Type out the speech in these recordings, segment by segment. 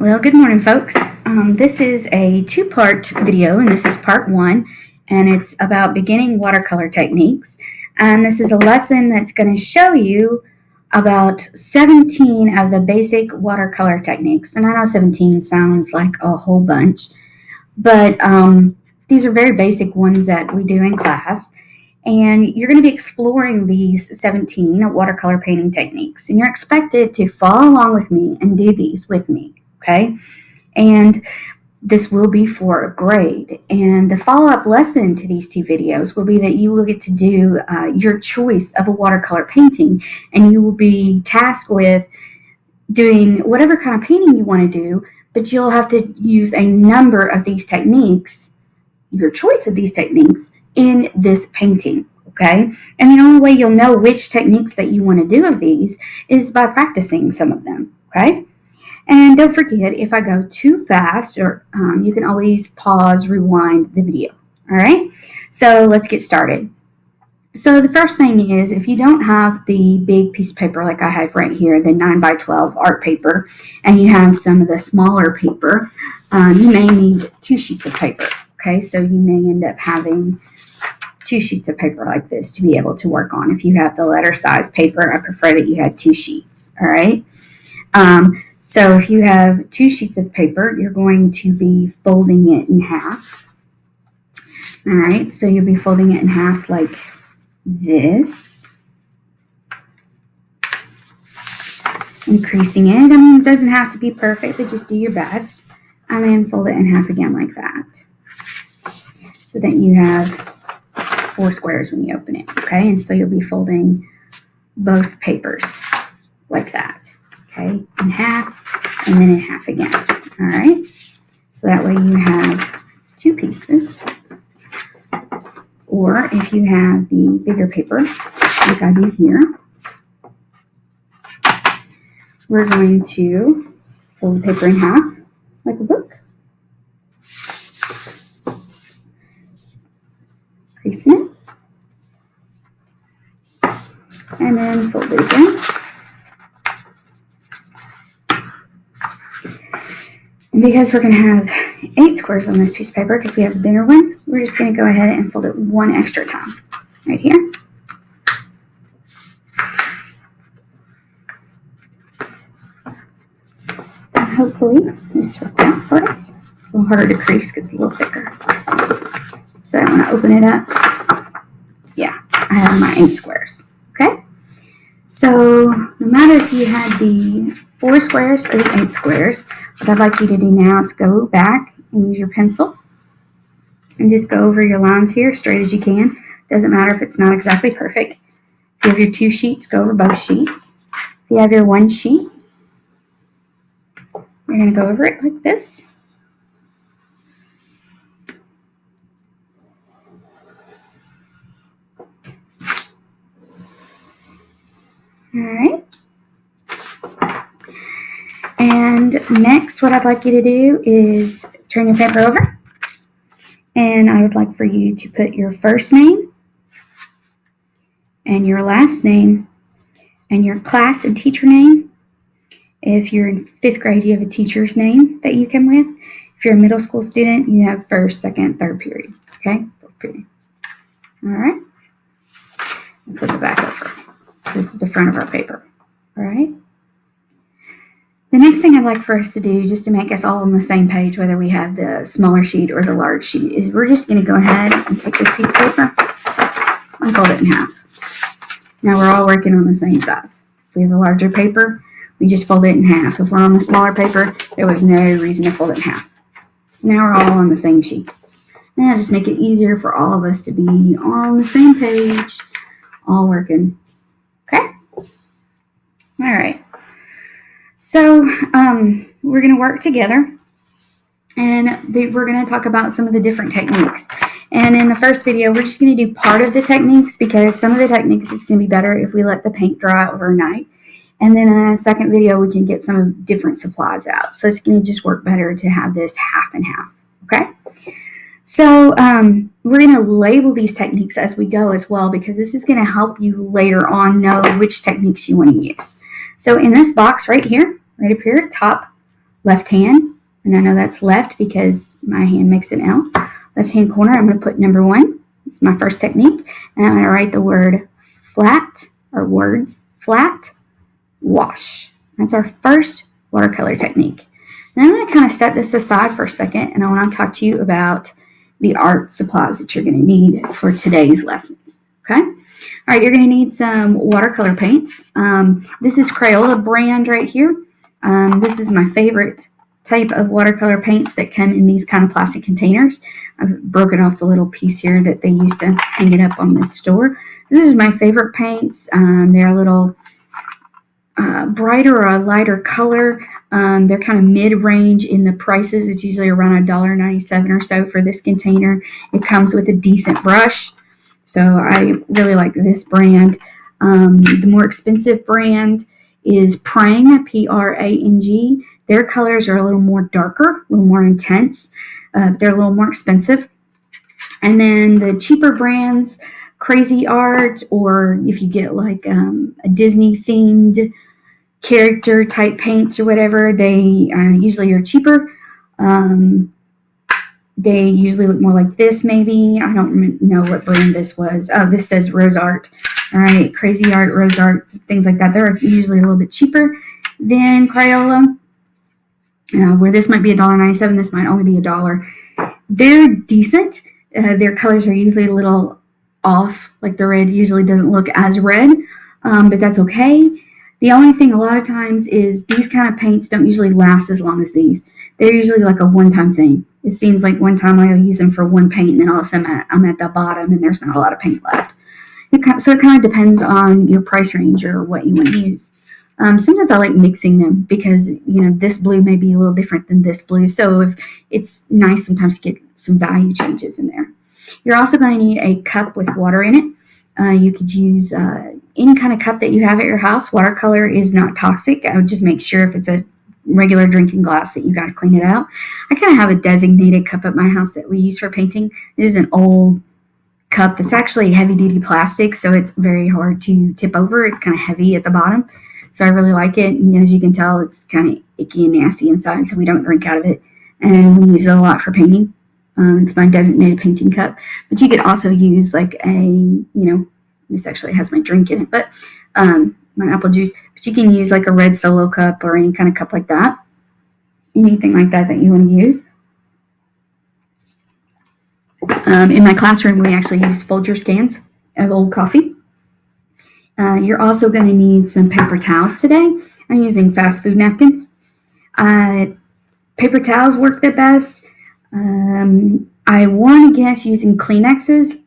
Well, good morning, folks. This is a two-part video, and this is part one, and it's about beginning watercolor techniques. And this is a lesson that's going to show you about 17 of the basic watercolor techniques. And I know 17 sounds like a whole bunch, but these are very basic ones that we do in class. And you're going to be exploring these 17 watercolor painting techniques, and you're expected to follow along with me and do these with me. Okay, and this will be for a grade. And the follow-up lesson to these two videos will be that you will get to do your choice of a watercolor painting, and you will be tasked with doing whatever kind of painting you want to do, but you'll have to use a number of these techniques, your choice of these techniques, in this painting. Okay, and the only way you'll know which techniques that you want to do of these is by practicing some of them. Okay. And don't forget, if I go too fast, or you can always pause, rewind the video. All right, so let's get started. So the first thing is, if you don't have the big piece of paper like I have right here, the 9x12 art paper, and you have some of the smaller paper, you may need 2 sheets of paper. Okay, so you may end up having 2 sheets of paper like this to be able to work on. If you have the letter size paper, I prefer that you had 2 sheets. All right. So if you have 2 sheets of paper, you're going to be folding it in half. All right, so you'll be folding it in half like this. Increasing it. I mean, it doesn't have to be perfect, but just do your best. And then fold it in half again like that. So that you have 4 squares when you open it, okay? And so you'll be folding both papers like that. Okay, in half, and then in half again. All right, so that way you have 2 pieces. Or if you have the bigger paper, like I do here, we're going to fold the paper in half, like a book. Creasing it. And then fold it again. And because we're going to have 8 squares on this piece of paper, because we have a bigger one, we're just going to go ahead and fold it 1 extra time, right here. And hopefully this worked out for us. It's a little harder to crease because it's a little thicker. So when I open it up, yeah, I have my 8 squares, okay? So no matter if you had the 4 squares or the 8 squares, what I'd like you to do now is go back and use your pencil and just go over your lines here straight as you can. Doesn't matter if it's not exactly perfect. If you have your 2 sheets, go over both sheets. If you have your 1 sheet, you're going to go over it like this. All right. And next, what I'd like you to do is turn your paper over. And I would like for you to put your first name and your last name and your class and teacher name. If you're in 5th grade, you have a teacher's name that you come with. If you're a middle school student, you have 1st, 2nd, 3rd period. Okay? 4th period. All right. And flip it back over. So this is the front of our paper. All right. The next thing I'd like for us to do, just to make us all on the same page, whether we have the smaller sheet or the large sheet, is we're just going to go ahead and take this piece of paper and fold it in half. Now we're all working on the same size. If we have a larger paper, we just fold it in half. If we're on the smaller paper, there was no reason to fold it in half. So now we're all on the same sheet. Now just make it easier for all of us to be on the same page, all working. Okay? All right. So we're going to work together, and we're going to talk about some of the different techniques. And in the first video, we're just going to do part of the techniques, because some of the techniques, it's going to be better if we let the paint dry overnight. And then in a second video, we can get some different supplies out. So it's going to just work better to have this half and half. Okay? So we're going to label these techniques as we go as well, because this is going to help you later on know which techniques you want to use. So in this box right here, right up here, top left hand, and I know that's left because my hand makes an L. Left hand corner, I'm going to put number 1. It's my first technique, and I'm going to write the word flat, or words flat, wash. That's our first watercolor technique. Now I'm going to kind of set this aside for a second, and I want to talk to you about the art supplies that you're going to need for today's lessons. Okay? All right, you're going to need some watercolor paints. This is Crayola brand right here. This is my favorite type of watercolor paints that come in these kind of plastic containers. I've broken off the little piece here that they used to hang it up on the store. This is my favorite paints. They're a little brighter or a lighter color. They're kind of mid-range in the prices. It's usually around $1.97 or so for this container. It comes with a decent brush, so I really like this brand. The more expensive brand is Prang, P-R-A-N-G. Their colors are a little more darker, a little more intense. They're a little more expensive. And then the cheaper brands, Crazy Art, or if you get like a Disney themed character type paints or whatever, they usually are cheaper. They usually look more like this, maybe. I don't know what brand this was. Oh, this says Rose Art. All right, Crazy Art, Rose Art, things like that. They're usually a little bit cheaper than Crayola. Where this might be $1.97, this might only be $1. They're decent. Their colors are usually a little off. Like the red usually doesn't look as red, but that's okay. The only thing a lot of times is these kind of paints don't usually last as long as these. They're usually like a one-time thing. It seems like one time I'll use them for one paint, and then all of a sudden I'm at the bottom and there's not a lot of paint left. So it kind of depends on your price range or what you want to use. Sometimes I like mixing them because, this blue may be a little different than this blue. So if it's nice sometimes to get some value changes in there. You're also going to need a cup with water in it. You could use any kind of cup that you have at your house. Watercolor is not toxic. I would just make sure if it's a regular drinking glass that you guys clean it out. I kind of have a designated cup at my house that we use for painting. This is an old cup that's actually heavy duty plastic, so it's very hard to tip over. It's kind of heavy at the bottom. So I really like it. And as you can tell, it's kind of icky and nasty inside, so we don't drink out of it. And we use it a lot for painting. It's my designated painting cup. But you could also use like this actually has my drink in it, but my apple juice. But you can use like a red Solo cup or any kind of cup like that. Anything like that you want to use. In my classroom, we actually use Folgers cans of old coffee. You're also going to need some paper towels today. I'm using fast food napkins. Paper towels work the best. I warn against using Kleenexes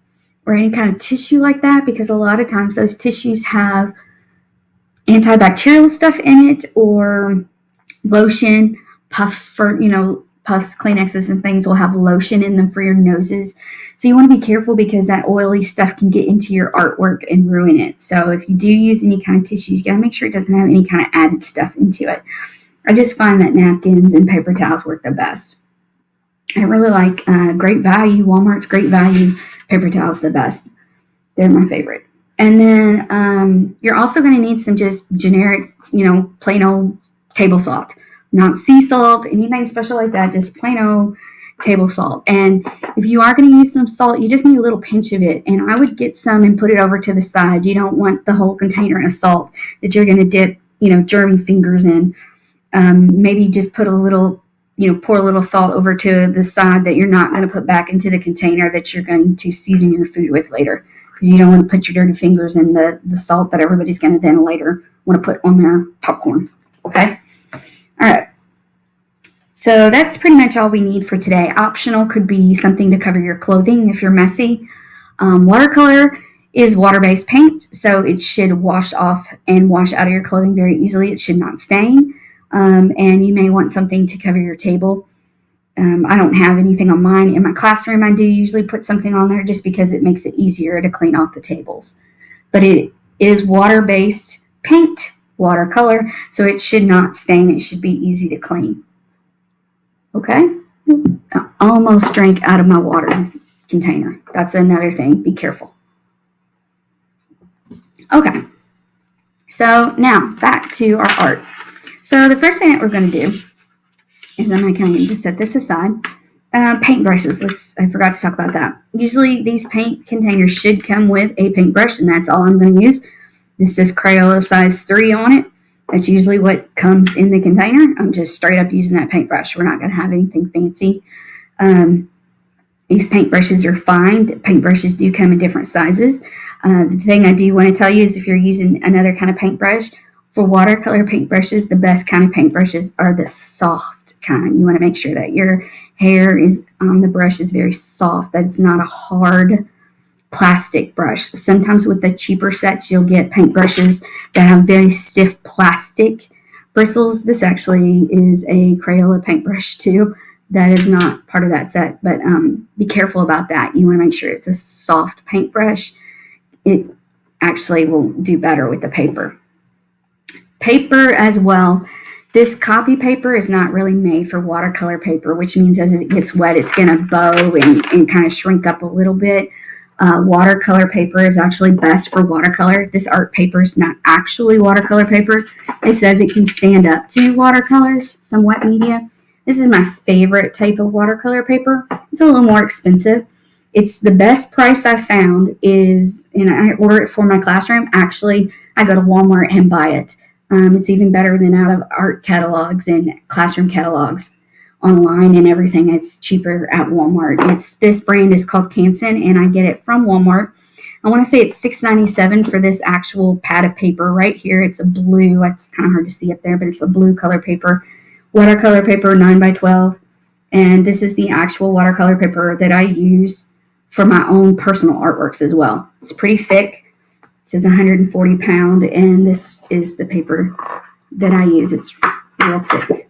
or any kind of tissue like that because a lot of times those tissues have antibacterial stuff in it or lotion, puffs, Kleenexes and things will have lotion in them for your noses. So you want to be careful because that oily stuff can get into your artwork and ruin it. So if you do use any kind of tissues, you got to make sure it doesn't have any kind of added stuff into it. I just find that napkins and paper towels work the best. I really like Great Value. Walmart's Great Value paper towels the best. They're my favorite. And then you're also going to need some just generic, plain old table salt. Not sea salt, anything special like that, just plain old table salt. And if you are going to use some salt, you just need a little pinch of it. And I would get some and put it over to the side. You don't want the whole container of salt that you're going to dip, germy fingers in. Maybe just put a little, pour a little salt over to the side that you're not going to put back into the container that you're going to season your food with later. Because you don't want to put your dirty fingers in the salt that everybody's going to then later want to put on their popcorn. Okay? All right. So that's pretty much all we need for today. Optional could be something to cover your clothing if you're messy. Watercolor is water-based paint, so it should wash off and wash out of your clothing very easily. It should not stain. And you may want something to cover your table. I don't have anything on mine. In my classroom, I do usually put something on there just because it makes it easier to clean off the tables. But it is water-based paint, watercolor, so it should not stain. It should be easy to clean. Okay? I almost drank out of my water container. That's another thing. Be careful. Okay. So now back to our art. So the first thing that we're going to do And then I kind of just set this aside. Paintbrushes. I forgot to talk about that. Usually these paint containers should come with a paintbrush, and that's all I'm going to use. This says Crayola size 3 on it. That's usually what comes in the container. I'm just straight up using that paintbrush. We're not going to have anything fancy. These paintbrushes are fine. Paintbrushes do come in different sizes. The thing I do want to tell you is if you're using another kind of paintbrush, for watercolor paintbrushes, the best kind of paintbrushes are the soft kind. You want to make sure that your hair is on the brush is very soft, that it's not a hard plastic brush. Sometimes with the cheaper sets, you'll get paintbrushes that have very stiff plastic bristles. This actually is a Crayola paintbrush too. That is not part of that set, but be careful about that. You want to make sure it's a soft paintbrush. It actually will do better with the paper. Paper as well. This copy paper is not really made for watercolor paper, which means as it gets wet, it's going to bow and kind of shrink up a little bit. Watercolor paper is actually best for watercolor. This art paper is not actually watercolor paper. It says it can stand up to watercolors, some wet media. This is my favorite type of watercolor paper. It's a little more expensive. It's the best price I found is, and I order it for my classroom. Actually, I go to Walmart and buy it. It's even better than out of art catalogs and classroom catalogs online and everything. It's cheaper at Walmart. This brand is called Canson, and I get it from Walmart. I want to say it's $6.97 for this actual pad of paper right here. It's a blue. It's kind of hard to see up there, but it's a blue color paper. Watercolor paper 9x12. And this is the actual watercolor paper that I use for my own personal artworks as well. It's pretty thick. It says 140 pound, and this is the paper that I use. It's real thick.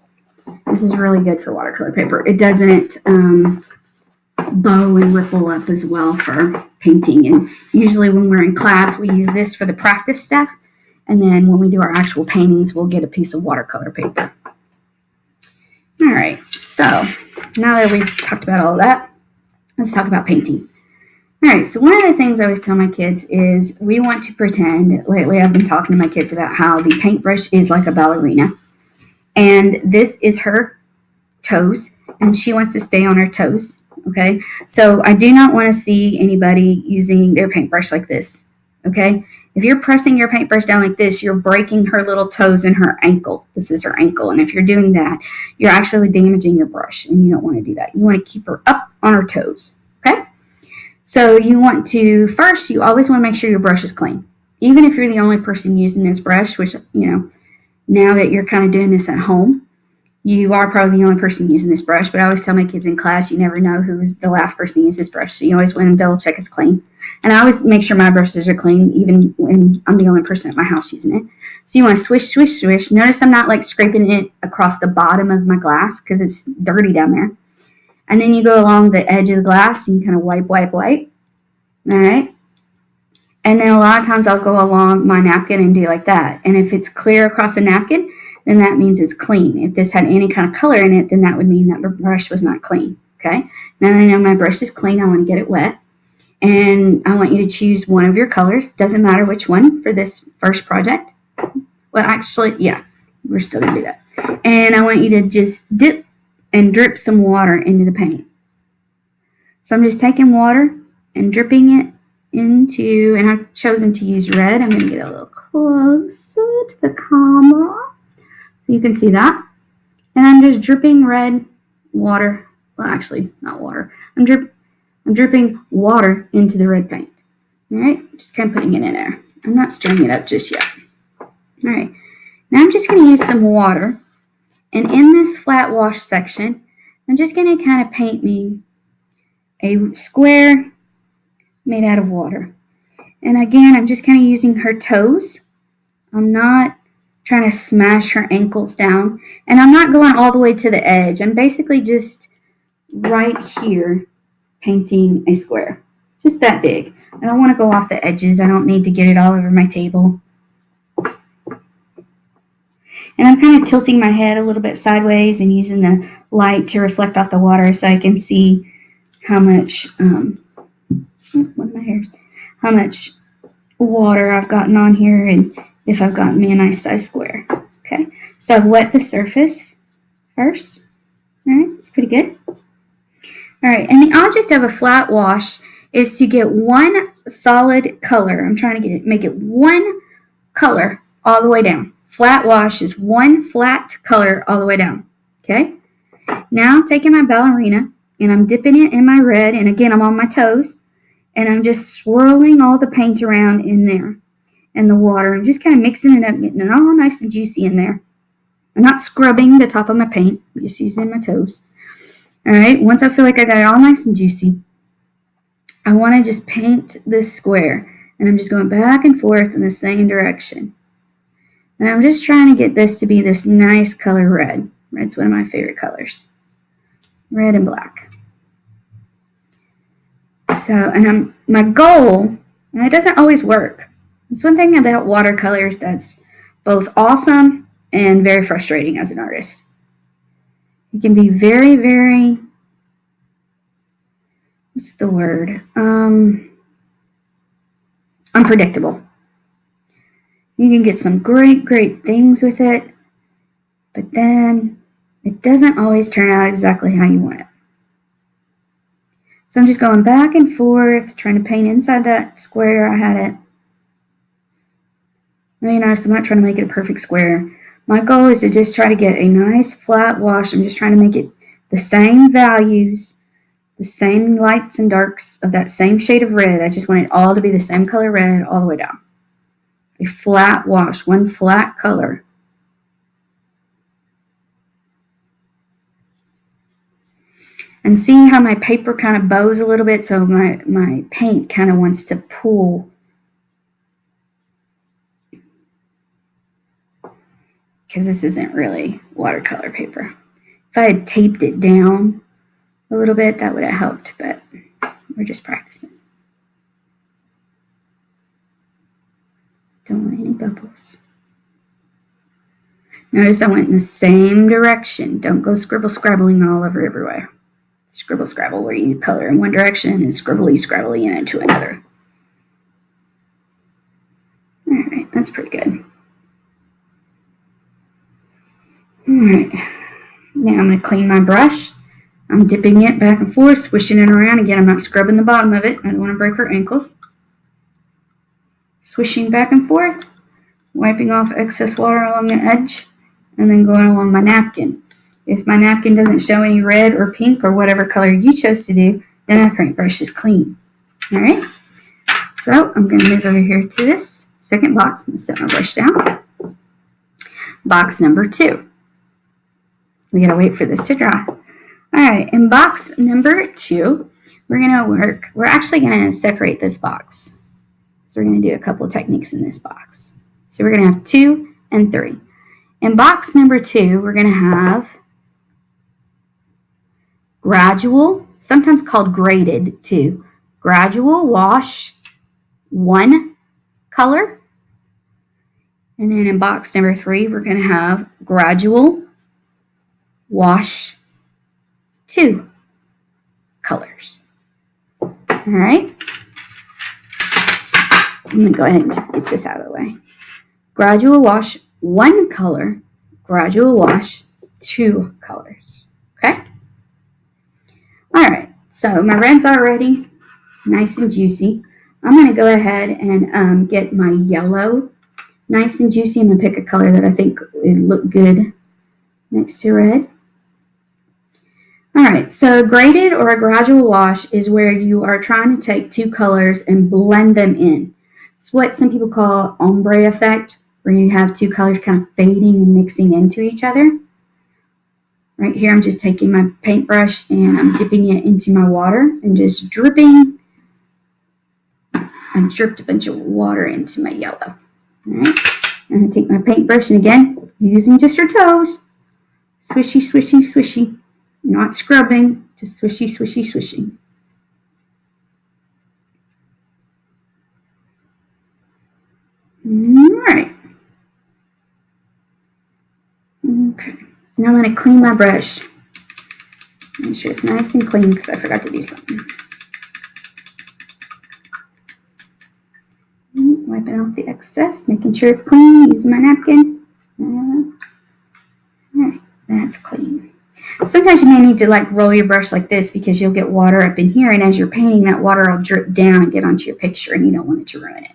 This is really good for watercolor paper. It doesn't bow and ripple up as well for painting. And usually when we're in class, we use this for the practice stuff. And then when we do our actual paintings, we'll get a piece of watercolor paper. All right, so now that we've talked about all of that, let's talk about painting. All right, so one of the things I always tell my kids is we want to pretend. Lately, I've been talking to my kids about how the paintbrush is like a ballerina. And this is her toes, and she wants to stay on her toes, okay? So I do not want to see anybody using their paintbrush like this, okay? If you're pressing your paintbrush down like this, you're breaking her little toes and her ankle. This is her ankle, and if you're doing that, you're actually damaging your brush, and you don't want to do that. You want to keep her up on her toes, okay? So you want to, first, you always want to make sure your brush is clean. Even if you're the only person using this brush, which, you know, now that you're kind of doing this at home, you are probably the only person using this brush, but I always tell my kids in class, you never know who's the last person to use this brush, so you always want to double check it's clean. And I always make sure my brushes are clean, even when I'm the only person at my house using it. So you want to swish, swish, swish. Notice I'm not like scraping it across the bottom of my glass because it's dirty down there. And then you go along the edge of the glass and you kind of wipe, wipe, wipe. All right. And then a lot of times I'll go along my napkin and do like that. And if it's clear across the napkin, then that means it's clean. If this had any kind of color in it, then that would mean that my brush was not clean. Okay. Now that I know my brush is clean, I want to get it wet. And I want you to choose one of your colors. Doesn't matter which one for this first project. Well, actually, yeah, we're still going to do that. And I want you to just dip and drip some water into the paint. So I'm just taking water and dripping it into, and I've chosen to use red. I'm going to get a little closer to the camera so you can see that. And I'm just dripping red water. Well, actually, not water. I'm dripping water into the red paint. All right, just kind of putting it in there. I'm not stirring it up just yet. All right, now I'm just going to use some water. And in this flat wash section, I'm just going to kind of paint me a square made out of water. And again, I'm just kind of using her toes. I'm not trying to smash her ankles down. And I'm not going all the way to the edge. I'm basically just right here painting a square. Just that big. I don't want to go off the edges. I don't need to get it all over my table. And I'm kind of tilting my head a little bit sideways and using the light to reflect off the water so I can see how much, how much water I've gotten on here and if I've gotten me a nice size square. Okay, so I've wet the surface first. All right, it's pretty good. All right, and the object of a flat wash is to get one solid color. I'm trying to make it one color all the way down. Flat wash is one flat color all the way down. Okay? Now I'm taking my ballerina and I'm dipping it in my red, and again I'm on my toes, and I'm just swirling all the paint around in there and the water and just kind of mixing it up, getting it all nice and juicy in there. I'm not scrubbing the top of my paint, I'm just using my toes. All right, once I feel like I got it all nice and juicy, I want to just paint this square, and I'm just going back and forth in the same direction. And I'm just trying to get this to be this nice color red. Red's one of my favorite colors. Red and black. So, and my goal, and it doesn't always work. It's one thing about watercolors that's both awesome and very frustrating as an artist. It can be very, very, what's the word? Unpredictable. You can get some great, great things with it, but then it doesn't always turn out exactly how you want it. So I'm just going back and forth, trying to paint inside that square I had it. Now you notice I'm not trying to make it a perfect square. My goal is to just try to get a nice flat wash. I'm just trying to make it the same values, the same lights and darks of that same shade of red. I just want it all to be the same color red all the way down. A flat wash, one flat color. And seeing how my paper kind of bows a little bit, so my paint kind of wants to pull. Because this isn't really watercolor paper. If I had taped it down a little bit, that would have helped, but we're just practicing. Don't want any bubbles. Notice I went in the same direction. Don't go scribbling all over everywhere. Scrabble where you color in one direction and scribbly into another. All right, that's pretty good. All right, now I'm going to clean my brush. I'm dipping it back and forth, swishing it around. Again, I'm not scrubbing the bottom of it. I don't want to break her ankles. Swishing back and forth, wiping off excess water along the edge, and then going along my napkin. If my napkin doesn't show any red or pink or whatever color you chose to do, then my paintbrush is clean. All right, so I'm going to move over here to this second box. I'm going to set my brush down. Box number 2. We got to wait for this to dry. All right, in box number 2, we're actually going to separate this box. So we're going to do a couple of techniques in this box. So we're going to have 2 and 3. In box number 2, we're going to have gradual, sometimes called graded too. Gradual wash, 1 color. And then in box number 3, we're going to have gradual wash, 2 colors. All right. I'm going to go ahead and just get this out of the way. Gradual wash, 1 color. Gradual wash, 2 colors. Okay? All right, so my red's already nice and juicy. I'm going to go ahead and get my yellow nice and juicy. I'm going to pick a color that I think would look good next to red. All right, so graded or a gradual wash is where you are trying to take 2 colors and blend them in. It's what some people call ombre effect, where you have 2 colors kind of fading and mixing into each other. Right here, I'm just taking my paintbrush and I'm dipping it into my water and just dripping. I dripped a bunch of water into my yellow. All right, I'm going to take my paintbrush and again, using just your toes, swishy, swishy, swishy. Not scrubbing, just swishy, swishy, swishy. All right. Okay. Now I'm going to clean my brush. Make sure it's nice and clean because I forgot to do something. Wiping off the excess, making sure it's clean, using my napkin. All right, that's clean. Sometimes you may need to like roll your brush like this because you'll get water up in here, and as you're painting, that water will drip down and get onto your picture, and you don't want it to ruin it.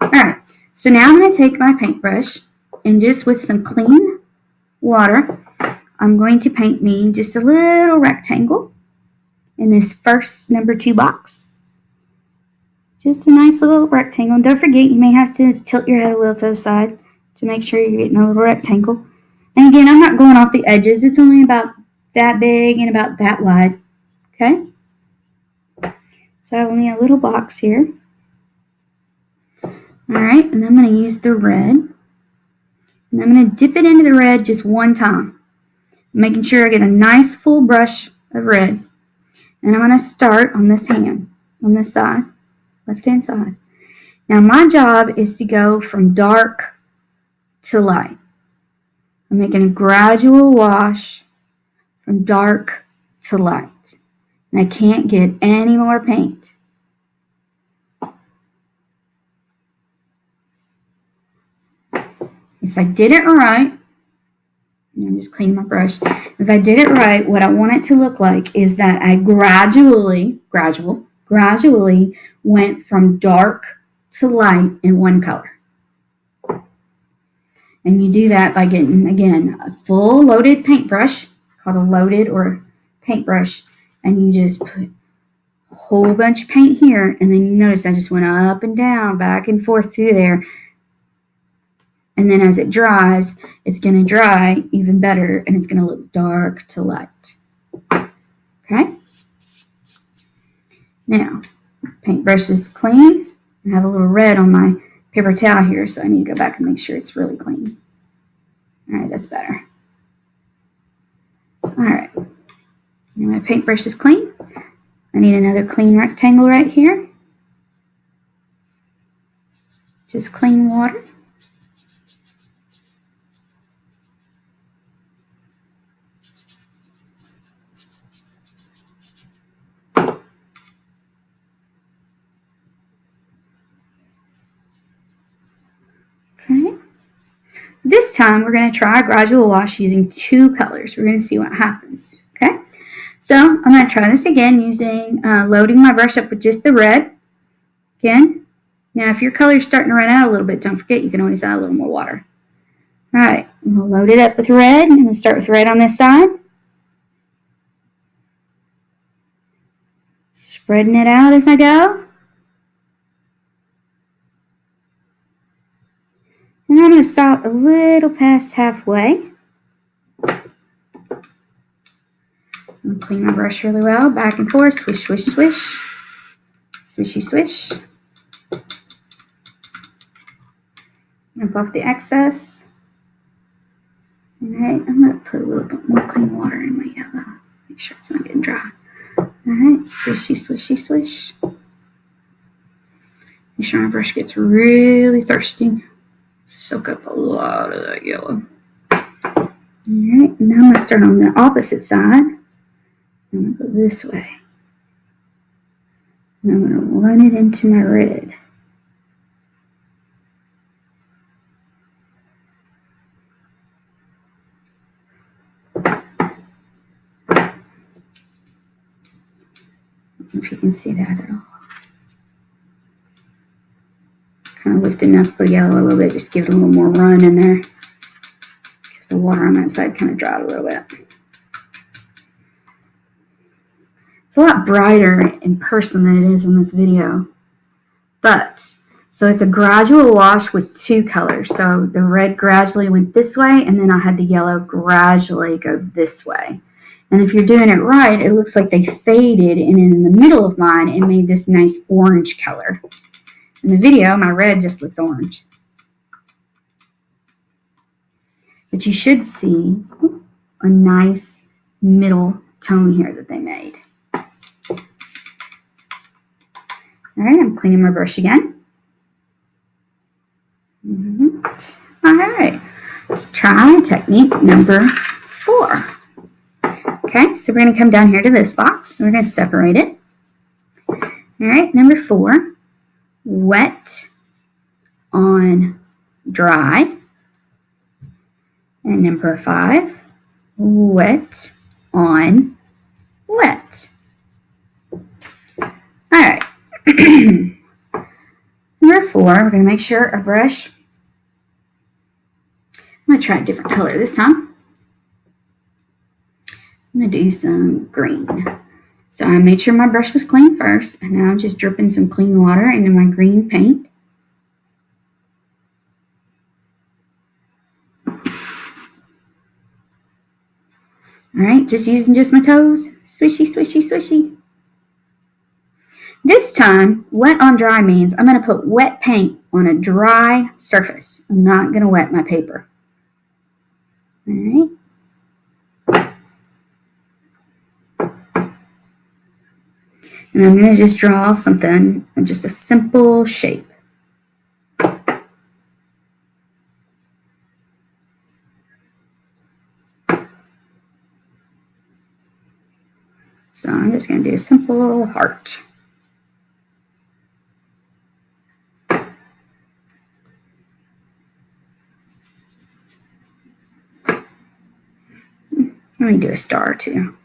All right, so now I'm going to take my paintbrush and just with some clean water, I'm going to paint me just a little rectangle in this first number 2 box. Just a nice little rectangle. And don't forget, you may have to tilt your head a little to the side to make sure you're getting a little rectangle. And again, I'm not going off the edges. It's only about that big and about that wide. Okay? So I have only a little box here. Alright, and I'm going to use the red. And I'm going to dip it into the red just one time. Making sure I get a nice full brush of red. And I'm going to start on this hand, on this side, left-hand side. Now my job is to go from dark to light. I'm making a gradual wash from dark to light. And I can't get any more paint. If I did it right, I'm just cleaning my brush. If I did it right, what I want it to look like is that I gradually went from dark to light in one color. And you do that by getting, again, a full loaded paintbrush. It's called a loaded or paintbrush. And you just put a whole bunch of paint here. And then you notice I just went up and down, back and forth through there. And then as it dries, it's going to dry even better, and it's going to look dark to light. Okay? Now, paintbrush is clean. I have a little red on my paper towel here, so I need to go back and make sure it's really clean. All right, that's better. All right. Now my paintbrush is clean. I need another clean rectangle right here. Just clean water. Okay. This time we're going to try a gradual wash using 2 colors. We're going to see what happens. Okay. So I'm going to try this again using loading my brush up with just the red. Again. Now if your color is starting to run out a little bit, don't forget you can always add a little more water. All right. I'm going to load it up with red. I'm going to start with red on this side. Spreading it out as I go. And I'm going to stop a little past halfway. I'm going to clean my brush really well. Back and forth. Swish, swish, swish. Swishy, swish. Rip off the excess. All right. I'm going to put a little bit more clean water in my yellow. Make sure it's not getting dry. All right. Swishy, swishy, swish. Make sure my brush gets really thirsty. Soak up a lot of that yellow. All right, now I'm going to start on the opposite side. I'm going to go this way. And I'm going to run it into my red. I don't know if you can see that at all. Kind of lifting up the yellow a little bit, just give it a little more run in there. Because the water on that side kind of dried a little bit. It's a lot brighter in person than it is in this video. So it's a gradual wash with 2 colors. So the red gradually went this way, and then I had the yellow gradually go this way. And if you're doing it right, it looks like they faded, and in the middle of mine, it made this nice orange color. In the video, my red just looks orange. But you should see a nice middle tone here that they made. All right, I'm cleaning my brush again. All right, let's try technique number 4. Okay, so we're going to come down here to this box. We're going to separate it. All right, number 4, wet on dry. And number 5, wet on wet. All right. Number 4, we're going to make sure our brush, I'm going to try a different color this time. I'm going to do some green. So I made sure my brush was clean first, and now I'm just dripping some clean water into my green paint. All right, just using just my toes. Swishy, swishy, swishy. This time, wet on dry means I'm going to put wet paint on a dry surface. I'm not going to wet my paper. All right. And I'm going to just draw something, just a simple shape. So I'm just going to do a simple heart. Let me do a star too.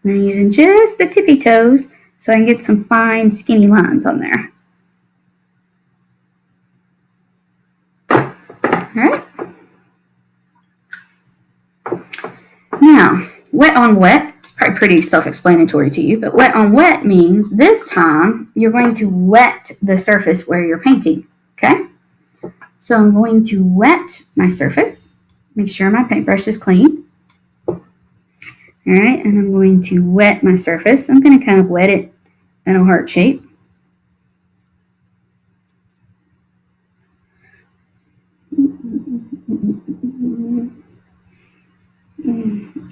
And I'm using just the tippy toes so I can get some fine skinny lines on there. Alright. Now, wet on wet, it's probably pretty self-explanatory to you, but wet on wet means this time you're going to wet the surface where you're painting, okay? So I'm going to wet my surface, make sure my paintbrush is clean. Alright, and I'm going to wet my surface. I'm going to kind of wet it in a heart shape.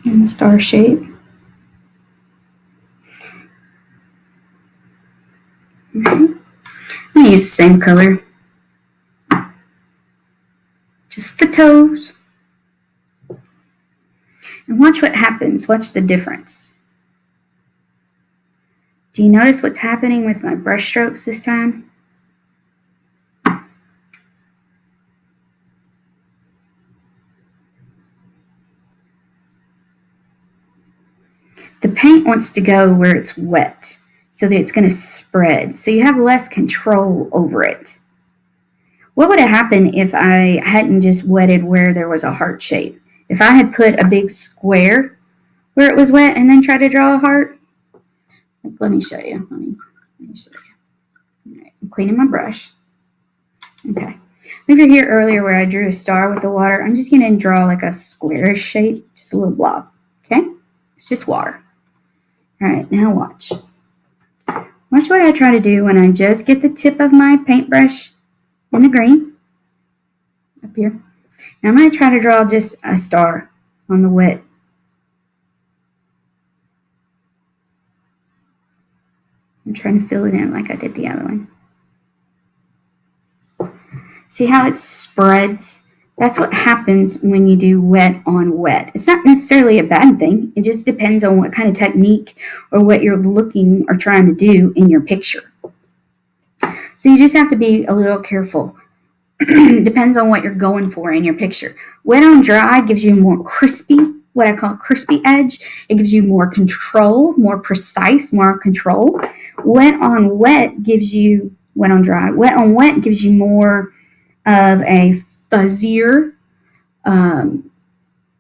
In the star shape. I'm going to use the same color. Just the toes. And watch what happens. Watch the difference. Do you notice what's happening with my brush strokes this time? The paint wants to go where it's wet so that it's going to spread. So you have less control over it. What would have happened if I hadn't just wetted where there was a heart shape? If I had put a big square where it was wet and then tried to draw a heart? Let me show you. Let me show you. All right, I'm cleaning my brush. Okay. Over here earlier where I drew a star with the water, I'm just going to draw like a squarish shape, just a little blob. Okay? It's just water. All right, now watch. Watch what I try to do when I just get the tip of my paintbrush in the green up here. Now I'm going to try to draw just a star on the wet. I'm trying to fill it in like I did the other one. See how it spreads? That's what happens when you do wet on wet. It's not necessarily a bad thing. It just depends on what kind of technique or what you're looking or trying to do in your picture. So you just have to be a little careful. Depends on what you're going for in your picture. Wet on dry gives you more crispy, what I call crispy edge. It gives you more control, more precise, more control. Wet on wet gives you, wet on dry, wet on wet gives you more of a fuzzier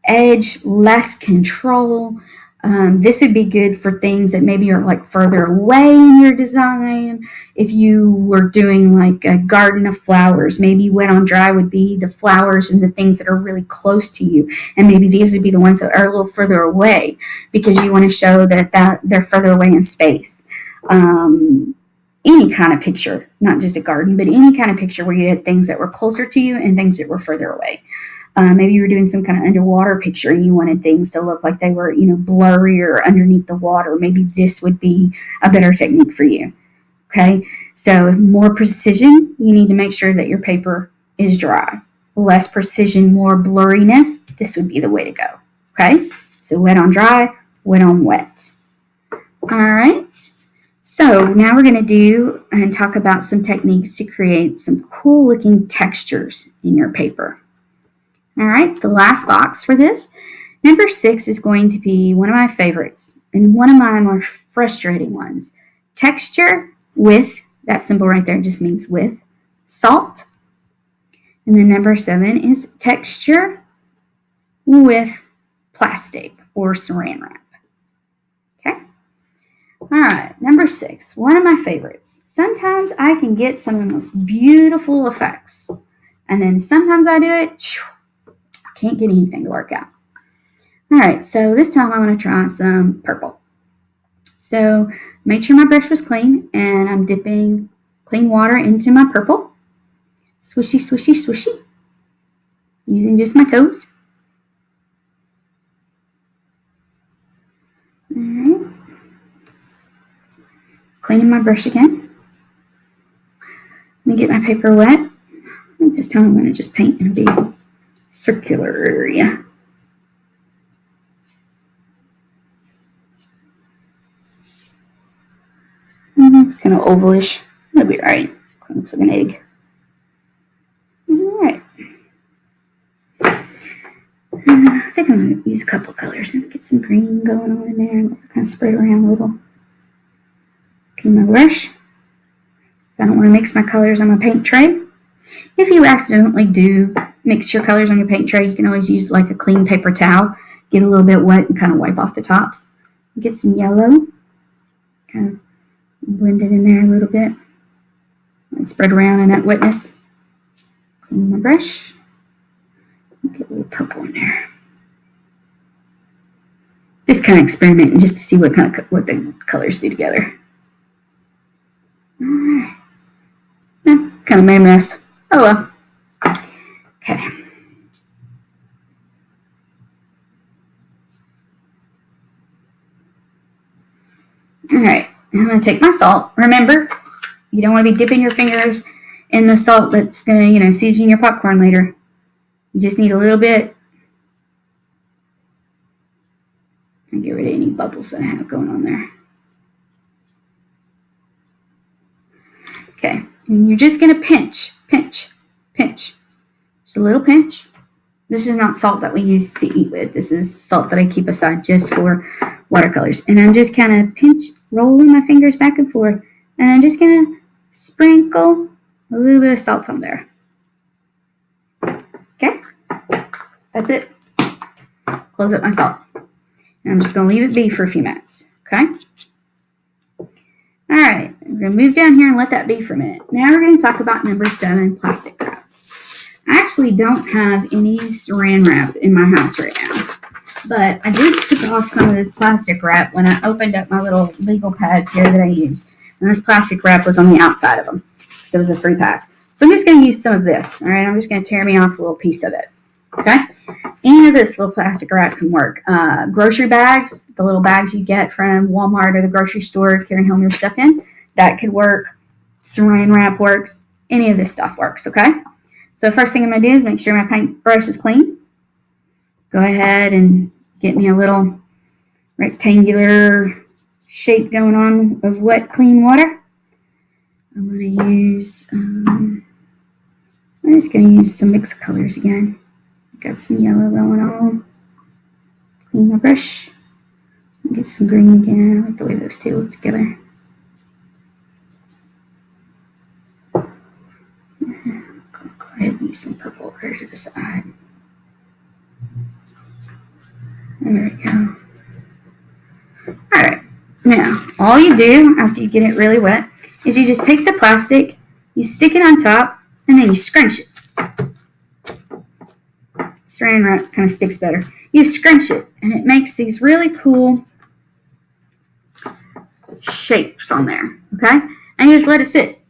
edge, less control. This would be good for things that maybe are like further away in your design. If you were doing like a garden of flowers, maybe wet on dry would be the flowers and the things that are really close to you. And maybe these would be the ones that are a little further away because you want to show that they're further away in space. Any kind of picture, not just a garden, but any kind of picture where you had things that were closer to you and things that were further away. Maybe you were doing some kind of underwater picture and you wanted things to look like they were, blurry or underneath the water. Maybe this would be a better technique for you. Okay, so more precision, you need to make sure that your paper is dry. Less precision, more blurriness, this would be the way to go. Okay, so wet on dry, wet on wet. All right. So now we're going to do and talk about some techniques to create some cool looking textures in your paper. All right, the last box for this, number 6, is going to be one of my favorites and one of my more frustrating ones. Texture with, that symbol right there just means with, salt. And then number 7 is texture with plastic or saran wrap. Okay. All right, number 6, one of my favorites. Sometimes I can get some of the most beautiful effects, and then sometimes I do it, I can't get anything to work out. All right, so this time I want to try some purple. So make sure my brush was clean, and I'm dipping clean water into my purple. Swishy, swishy, swishy. Using just my toes. All right. Cleaning my brush again. Let me get my paper wet. I think this time I'm going to just paint in a big circular area. It's kind of ovalish. That'll be alright. Looks like an egg. Alright. I think I'm going to use a couple colors and get some green going on in there and kind of spread around a little. Clean my brush. If I don't want to mix my colors on my paint tray. If you accidentally do mix your colors on your paint tray, you can always use like a clean paper towel. Get a little bit wet and kind of wipe off the tops. Get some yellow. Kind of blend it in there a little bit. And spread around in that wetness. Clean my brush. Get a little purple in there. Just kind of experimenting just to see what the colors do together. Alright. Kind of made a mess. Oh well. Okay. Alright. I'm going to take my salt. Remember, you don't want to be dipping your fingers in the salt that's going to, season your popcorn later. You just need a little bit. And get rid of any bubbles that I have going on there. Okay, and you're just going to pinch. Just a little pinch. This is not salt that we use to eat with. This is salt that I keep aside just for watercolors. And I'm just kind of rolling my fingers back and forth. And I'm just going to sprinkle a little bit of salt on there. Okay, that's it. Close up my salt. And I'm just going to leave it be for a few minutes. Okay? All right, we're going to move down here and let that be for a minute. Now we're going to talk about number 7, plastic wrap. I actually don't have any saran wrap in my house right now, but I just took off some of this plastic wrap when I opened up my little legal pads here that I use. And this plastic wrap was on the outside of them, because it was a free pack. So I'm just going to use some of this. All right, I'm just going to tear me off a little piece of it. Okay, any of this little plastic wrap can work. Grocery bags, the little bags you get from Walmart or the grocery store carrying home your stuff in, that could work. Saran wrap works. Any of this stuff works, okay? So first thing I'm going to do is make sure my paintbrush is clean. Go ahead and get me a little rectangular shape going on of wet, clean water. I'm going to use, I'm just going to use some mixed colors again. Got some yellow going on. Clean my brush. Get some green again. I like the way those two look together. Go ahead and use some purple over to the side. There we go. Alright, now all you do after you get it really wet is you just take the plastic, you stick it on top, and then you scrunch it. Saran wrap kind of sticks better. You scrunch it, and it makes these really cool shapes on there, okay? And you just let it sit.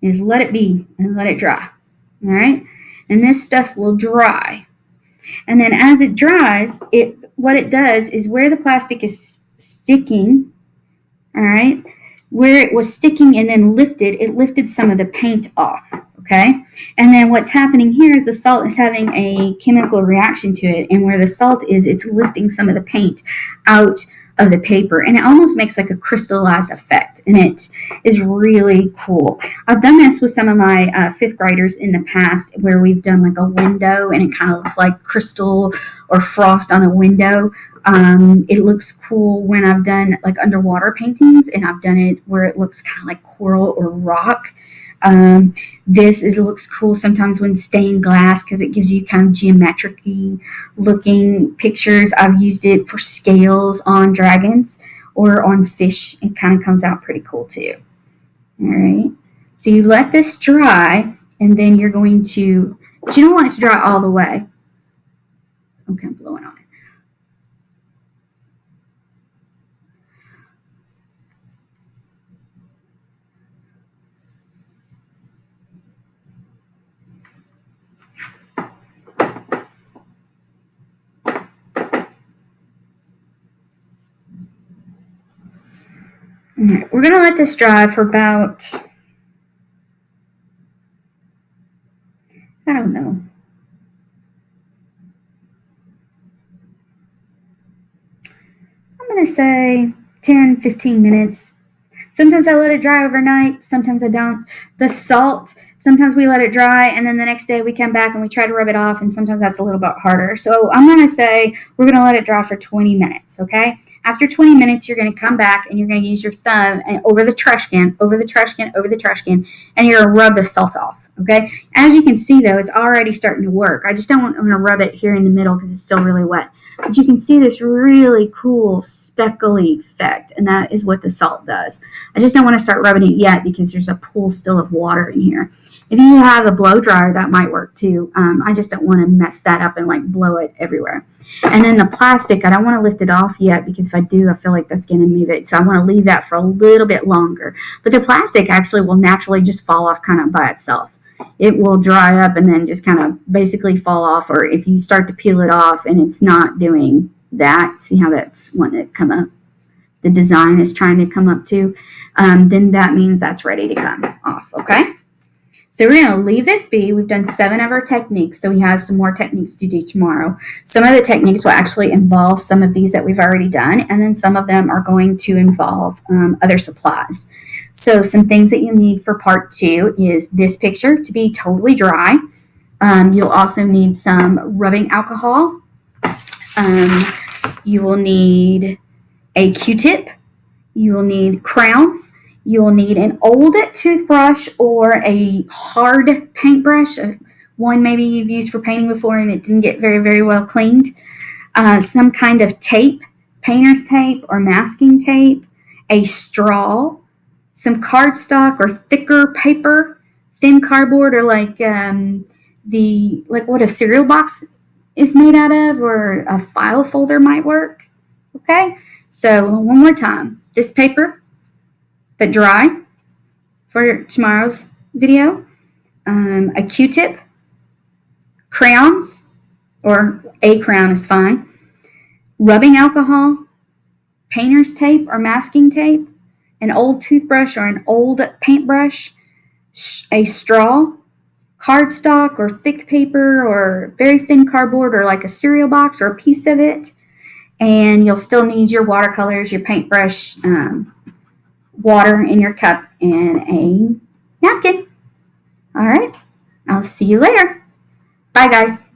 You just let it be and let it dry, all right? And this stuff will dry. And then as it dries, what it does is where the plastic is sticking, all right, where it was sticking and then it lifted some of the paint off, okay? And then what's happening here is the salt is having a chemical reaction to it, and where the salt is, it's lifting some of the paint out of the paper, and it almost makes like a crystallized effect, and it is really cool. I've done this with some of my fifth graders in the past, where we've done like a window, and it kind of looks like crystal or frost on a window. It looks cool when I've done like underwater paintings, and I've done it where it looks kind of like coral or rock. This looks cool sometimes when stained glass, because it gives you kind of geometric looking pictures. I've used it for scales on dragons or on fish. It kind of comes out pretty cool too. All right. So you let this dry, and then you're going to, but you don't want it to dry all the way. Okay, I'm blowing on it. Right, we're going to let this dry for about, I don't know, I'm going to say 10-15 minutes. Sometimes I let it dry overnight, sometimes I don't. The salt, sometimes we let it dry, and then the next day we come back and we try to rub it off, and sometimes that's a little bit harder. So I'm going to say we're going to let it dry for 20 minutes, okay? After 20 minutes, you're going to come back and you're going to use your thumb and over the trash can, over the trash can, over the trash can, and you're going to rub the salt off, okay? As you can see, though, it's already starting to work. I just don't want, I'm going to rub it here in the middle because it's still really wet. But you can see this really cool speckly effect, and that is what the salt does. I just don't want to start rubbing it yet because there's a pool still of water in here. If you have a blow dryer, that might work too. I just don't want to mess that up and like blow it everywhere. And then the plastic, I don't want to lift it off yet because if I do, I feel like that's going to move it. So I want to leave that for a little bit longer. But the plastic actually will naturally just fall off kind of by itself. It will dry up and then just kind of basically fall off. Or if you start to peel it off and it's not doing that, see how that's wanting to come up? The design is trying to come up to, then that means that's ready to come off, okay? So we're going to leave this be. We've done 7 of our techniques, so we have some more techniques to do tomorrow. Some of the techniques will actually involve some of these that we've already done, and then some of them are going to involve other supplies. So some things that you need for part 2 is this picture to be totally dry. You'll also need some rubbing alcohol. You will need a Q-tip. You will need crowns. You will need an old toothbrush or a hard paintbrush, one maybe you've used for painting before and it didn't get very well cleaned. Some kind of tape, painter's tape or masking tape, a straw, some cardstock or thicker paper, thin cardboard, or like what a cereal box is made out of, or a file folder might work. Okay, so one more time. This paper, but dry for tomorrow's video, a Q-tip, crayons, or a crayon is fine, rubbing alcohol, painter's tape or masking tape, an old toothbrush or an old paintbrush, a straw, cardstock or thick paper or very thin cardboard or like a cereal box or a piece of it, and you'll still need your watercolors, your paintbrush, water in your cup, and a napkin. All right, I'll see you later. Bye, guys.